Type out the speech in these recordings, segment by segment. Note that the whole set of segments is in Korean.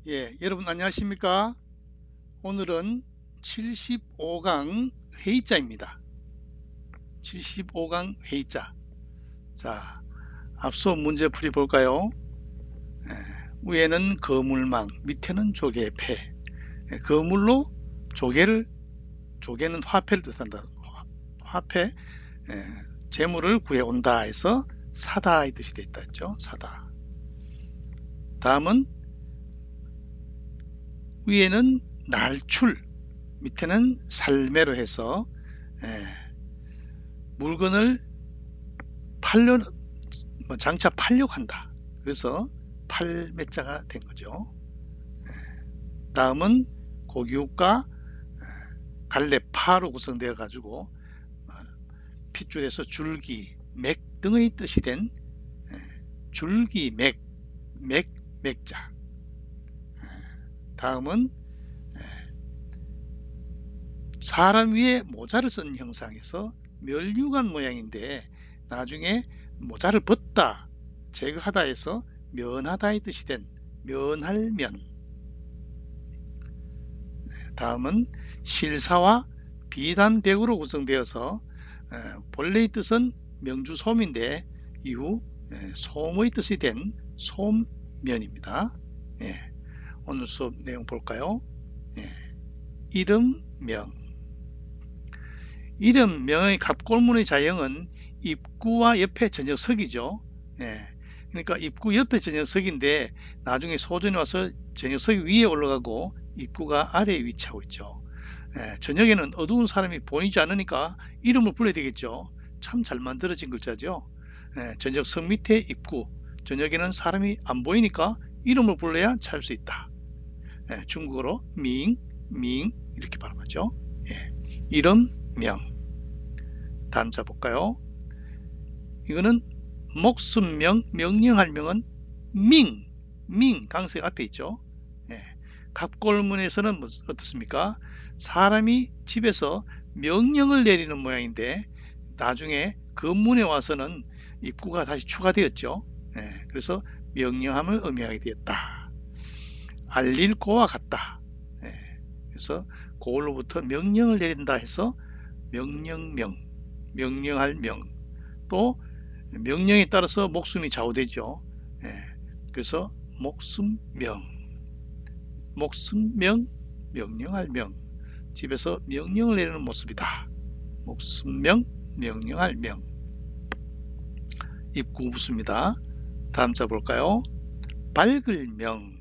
예, 여러분 안녕하십니까? 오늘은 75강 회의자입니다. 75강 회의자. 자, 앞서 문제 풀이 볼까요? 예, 위에는 거물망, 밑에는 조개패. 예, 거물로 조개는 화폐를 뜻한다. 화폐, 예, 재물을 구해온다 해서 사다 이 뜻이 되어 있다 했죠. 사다. 다음은 위에는 날출, 밑에는 살매로 해서 예, 물건을 장차 팔려고 한다. 그래서 팔매자가 된 거죠. 다음은 고기육과 갈래파로 구성되어 가지고 핏줄에서 줄기, 맥 등의 뜻이 된 줄기, 맥자. 다음은 사람 위에 모자를 쓴 형상에서 멸류관 모양인데 나중에 모자를 벗다, 제거하다 해서 면하다의 뜻이 된 면할면. 다음은 실사와 비단백으로 구성되어서 본래의 뜻은 명주솜인데 이후 솜의 뜻이 된 솜면입니다. 오늘 수업 내용 볼까요? 이름명. 이름명의 갑골문의 자형은 입구와 옆에 전역석이죠. 그러니까 입구 옆에 전역석인데 나중에 소전이 와서 전역석이 위에 올라가고 입구가 아래에 위치하고 있죠. 저녁에는 어두운 사람이 보이지 않으니까 이름을 불러야 되겠죠. 참 잘 만들어진 글자죠. 전역석 밑에 입구, 저녁에는 사람이 안 보이니까 이름을 불러야 찾을 수 있다. 중국어로 밍 이렇게 발음하죠. 이름명. 다음 자 볼까요? 이거는 목숨명, 명령할 명은 강색 앞에 있죠. 갑골문에서는 어떻습니까? 사람이 집에서 명령을 내리는 모양인데 나중에 건문에 와서는 입구가 다시 추가되었죠. 그래서 명령함을 의미하게 되었다. 알릴 고와 같다. 그래서 고로부터 명령을 내린다 해서 명령명, 명령할 명. 또 명령에 따라서 목숨이 좌우되죠. 그래서 목숨명, 명령할 명. 집에서 명령을 내리는 모습이다. 목숨명, 명령할 명. 입구 부수입니다. 다음 자 볼까요? 밝을 명.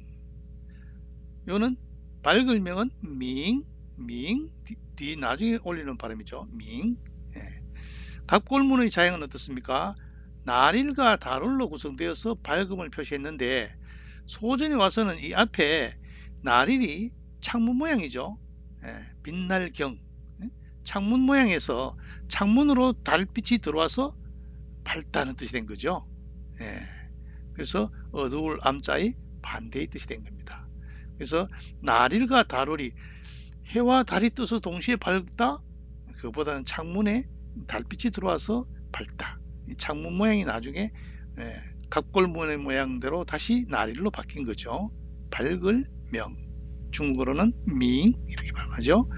요는 밝을 명은 뒤 나중에 올리는 발음이죠. 갑골문의 자형은 어떻습니까? 날일과 달울로 구성되어서 밝음을 표시했는데 소전에 와서는 이 앞에 날일이 창문 모양이죠. 빛날경. 창문 모양에서 창문으로 달빛이 들어와서 밝다는 뜻이 된 거죠. 그래서 어두울 암자의 반대의 뜻이 된 겁니다. 그래서 날일과 달울이 해와 달이 떠서 동시에 밝다? 그보다는 창문에 달빛이 들어와서 밝다. 창문 모양이 나중에 갑골문의 모양대로 다시 날일로 바뀐 거죠. 밝을 명. 중국어로는 밍 이렇게 발음하죠.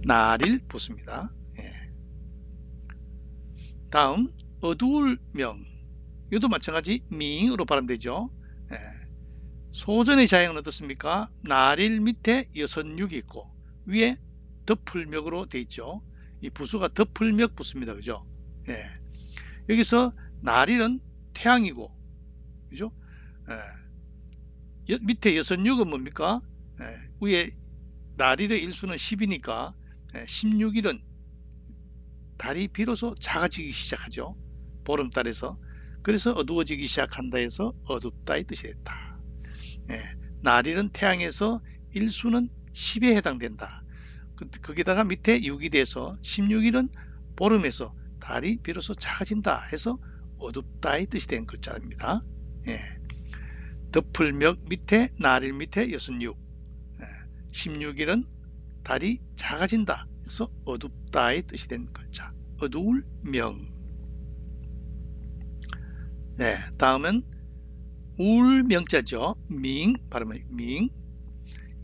날일 부수입니다. 다음 어두울 명. 이것도 마찬가지 밍으로 발음되죠. 소전의 자형은 어떻습니까? 날일 밑에 여선육이 있고 위에 덮을멱으로 되어 있죠. 이 부수가 덮을멱 부수입니다. 그죠? 여기서 날일은 태양이고, 그죠? 밑에 여선육은 뭡니까? 위에 날일의 일수는 10이니까 16일은 달이 비로소 작아지기 시작하죠. 보름달에서. 그래서 어두워지기 시작한다 해서 어둡다의 뜻이 됐다. 날일은 태양에서 일수는 10에 해당된다. 거기다가 밑에 6이 돼서 16일은 보름에서 달이 비로소 작아진다 해서 어둡다의 뜻이 된 글자입니다. 덮을멱 밑에 날일 밑에 66, 16일은 달이 작아진다 해서 어둡다의 뜻이 된 글자. 어두울 명. 다음은 울명자죠. 밍 발음은 밍.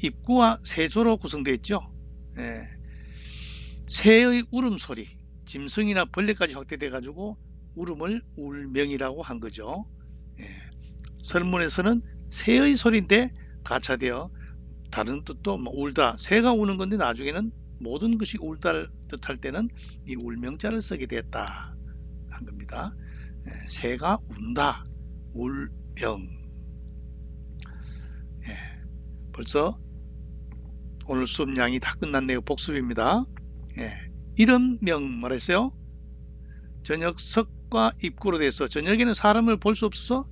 입구와 세조로 구성되어 있죠. 예. 새의 울음소리, 짐승이나 벌레까지 확대돼 가지고 울음을 울명이라고 한 거죠. 예. 설문에서는 새의 소리인데 가차되어 다른 뜻도 뭐 울다, 새가 우는 건데 나중에는 모든 것이 울다 뜻할 때는 이 울명자를 쓰게 되었다 한 겁니다. 예. 새가 운다, 울명. 예. 벌써 오늘 수업량이 다 끝났네요. 복습입니다. 예. 이름명 말했어요. 저녁석과 입구로 돼서 저녁에는 사람을 볼 수 없어서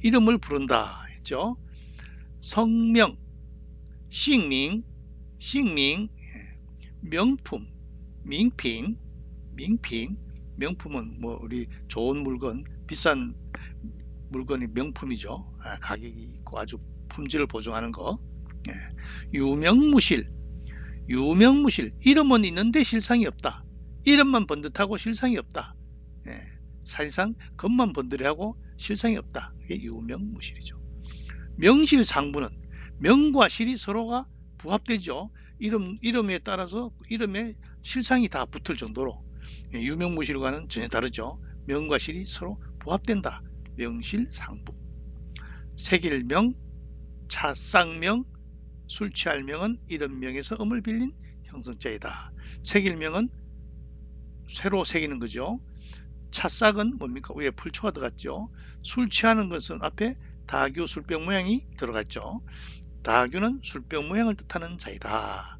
이름을 부른다 했죠. 성명, 싱밍, 명품, 밍핀, 명품은 뭐 우리 좋은 물건, 비싼 물건이 명품이죠. 가격이 있고 아주 품질을 보증하는 거. 예. 유명무실, 이름은 있는데 실상이 없다. 이름만 번듯하고 실상이 없다. 예. 사실상 겉만 번듯하고 실상이 없다. 이게 유명무실이죠. 명실상부는 명과 실이 서로가 부합되죠. 이름에 따라서 이름에 실상이 다 붙을 정도로. 예. 유명무실과는 전혀 다르죠. 명과 실이 서로 부합된다. 명실상부. 색일명, 차쌍명, 술 취할 명은 이름명에서 음을 빌린 형성자이다. 색일명은 쇠로 새기는 거죠. 차싹은 뭡니까? 위에 풀초가 들어갔죠. 술 취하는 것은 앞에 다규 술병 모양이 들어갔죠. 다규는 술병 모양을 뜻하는 자이다.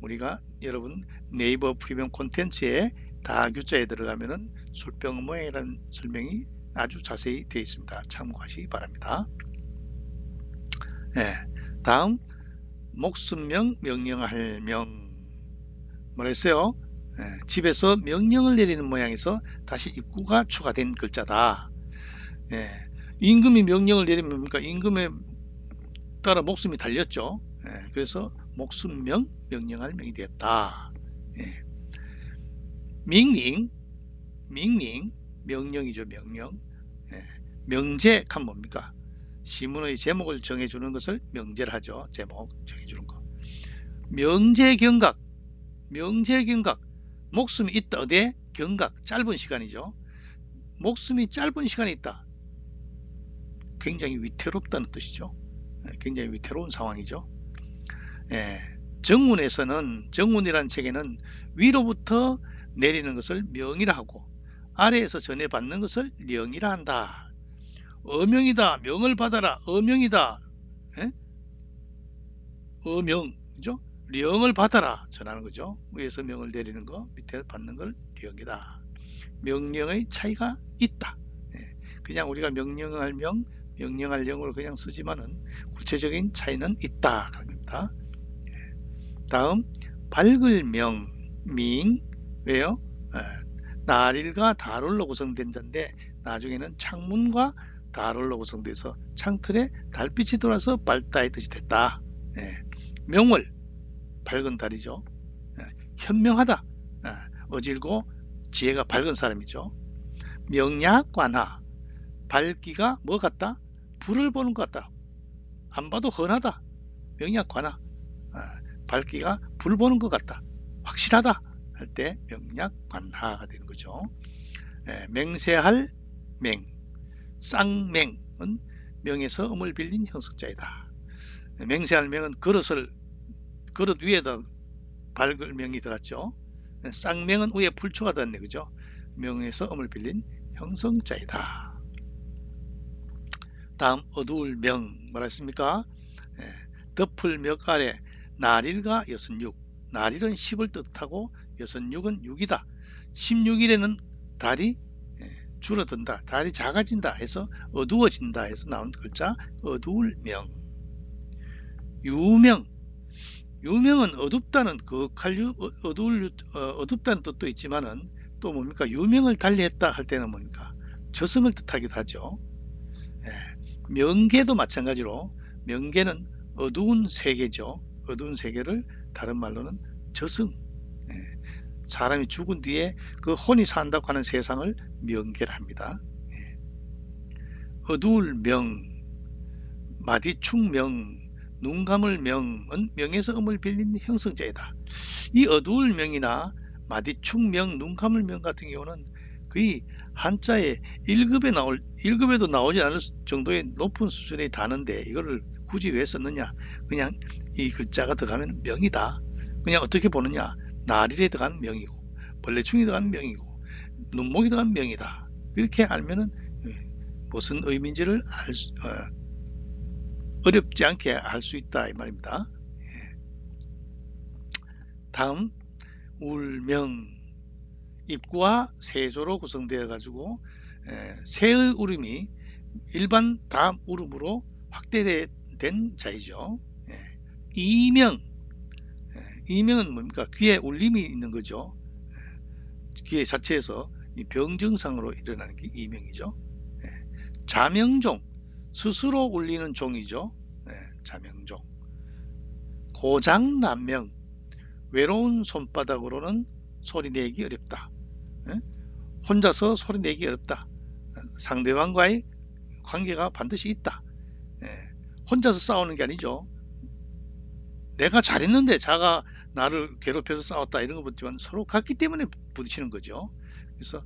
우리가 여러분 네이버 프리미엄 콘텐츠에 다규자에 들어가면은 술병 모양이라는 설명이 아주 자세히 되어 있습니다. 참고하시기 바랍니다. 네. 다음 목숨명, 명령할 명. 뭐랬어요? 집에서 명령을 내리는 모양에서 다시 입구가 추가된 글자다. 예, 임금이 명령을 내리면 뭡니까? 임금에 따라 목숨이 달렸죠. 예, 그래서 목숨명, 명령할 명이 되었다. 예. 밍밍, 명령이죠. 명령. 예. 명제란 뭡니까? 시문의 제목을 정해주는 것을 명제를 하죠. 제목 정해주는 거. 명제경각, 목숨이 있다. 어디에? 경각, 짧은 시간이죠. 목숨이 짧은 시간이 있다. 굉장히 위태롭다는 뜻이죠. 굉장히 위태로운 상황이죠. 예, 정운에서는, 정운이라는 책에는 위로부터 내리는 것을 명이라 하고 아래에서 전해받는 것을 령이라 한다. 어명이다, 명을 받아라, 어명이다. 예? 어명, 그죠? 령을 받아라 전하는 거죠. 위에서 명을 내리는 거, 밑에 받는 걸 령이다. 명령의 차이가 있다. 예, 그냥 우리가 명령할 명, 명령할 령으로 그냥 쓰지만은 구체적인 차이는 있다. 그럽니다. 예, 다음 밝을 명, 밍. 왜요? 날일과 달월로 구성된 자인데 나중에는 창문과 달월로 구성돼서 창틀에 달빛이 돌아서 밝다의 뜻이 됐다. 예, 명월, 밝은 달이죠. 현명하다, 어질고 지혜가 밝은 사람이죠. 명약관하, 밝기가 뭐 같다? 불을 보는 것 같다. 안 봐도 훤하다. 명약관하, 밝기가 불 보는 것 같다. 확실하다 할 때 명약관하가 되는 거죠. 맹세할 맹, 쌍맹은 명에서 음을 빌린 형식자이다. 맹세할 명은 그릇 위에다 밝을 명이 들어갔죠. 쌍명은 위에 풀초가 들었네, 그죠? 명에서 음을 빌린 형성자이다. 다음 어두울 명 뭐라 했습니까? 덮을 명 아래 날일과 66. 날일은 10을 뜻하고 66은 6이다. 16일에는 달이 줄어든다, 달이 작아진다 해서 어두워진다 해서 나온 글자 어두울 명. 유명은 어둡다는 어둡다는 뜻도 있지만은 또 뭡니까? 유명을 달리했다 할 때는 뭡니까? 저승을 뜻하기도 하죠. 명계도 마찬가지로 명계는 어두운 세계죠. 어두운 세계를 다른 말로는 저승, 사람이 죽은 뒤에 그 혼이 산다고 하는 세상을 명계라 합니다. 어두울 명, 마디축명, 눈 감을 명은 명에서 음을 빌린 형성자이다. 이 어두울 명이나 마디축명, 눈 감을 명 같은 경우는 거의 한자에 1급에도 나오지 않을 정도의 높은 수준의 단어인데 이거를 굳이 왜 썼느냐? 그냥 이 글자가 들어가면 명이다. 그냥 어떻게 보느냐? 나릴에 들어간 명이고 벌레충이 들어간 명이고 눈목이 들어간 명이다. 이렇게 알면은 무슨 의미인지를 어렵지 않게 알 수 있다 이 말입니다. 다음 울명, 입구와 세조로 구성되어 가지고 세의 울음이 일반 다음 울음으로 확대된 자이죠. 이명, 이명은 뭡니까? 귀에 울림이 있는 거죠. 귀 자체에서 병증상으로 일어나는 게 이명이죠. 자명종, 스스로 울리는 종이죠. 자명종. 고장난명, 외로운 손바닥으로는 소리내기 어렵다. 혼자서 소리내기 어렵다. 상대방과의 관계가 반드시 있다. 혼자서 싸우는 게 아니죠. 내가 잘했는데 자가 나를 괴롭혀서 싸웠다 이런 거 보지만 서로 같기 때문에 부딪히는 거죠. 그래서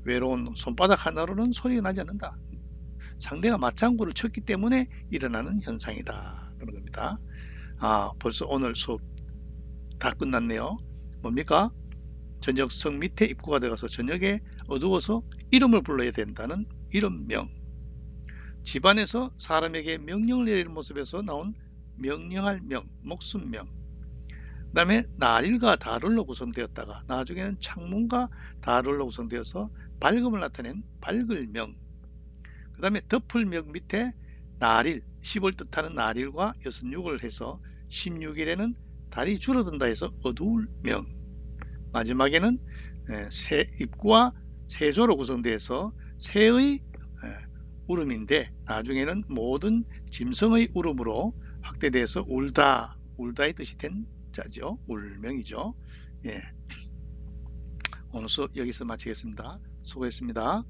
외로운 손바닥 하나로는 소리가 나지 않는다. 상대가 맞장구를 쳤기 때문에 일어나는 현상이다. 그런 겁니다. 벌써 오늘 수업 다 끝났네요. 뭡니까? 저녁성 밑에 입구가 들어가서 저녁에 어두워서 이름을 불러야 된다는 이름명. 집안에서 사람에게 명령을 내리는 모습에서 나온 명령할 명, 목숨명. 그 다음에 나릴과 다를로 구성되었다가 나중에는 창문과 다를로 구성되어서 밝음을 나타낸 밝을명. 그 다음에 덮을명 밑에 나릴, 10을 뜻하는 나릴과 66을 해서 16일에는 달이 줄어든다 해서 어두울 명. 마지막에는 새 입구와 세조로 구성되어서 새의 울음인데 나중에는 모든 짐승의 울음으로 확대돼서 울다, 울다의 뜻이 된 자죠. 울명이죠. 오늘 수업 여기서 마치겠습니다. 수고했습니다.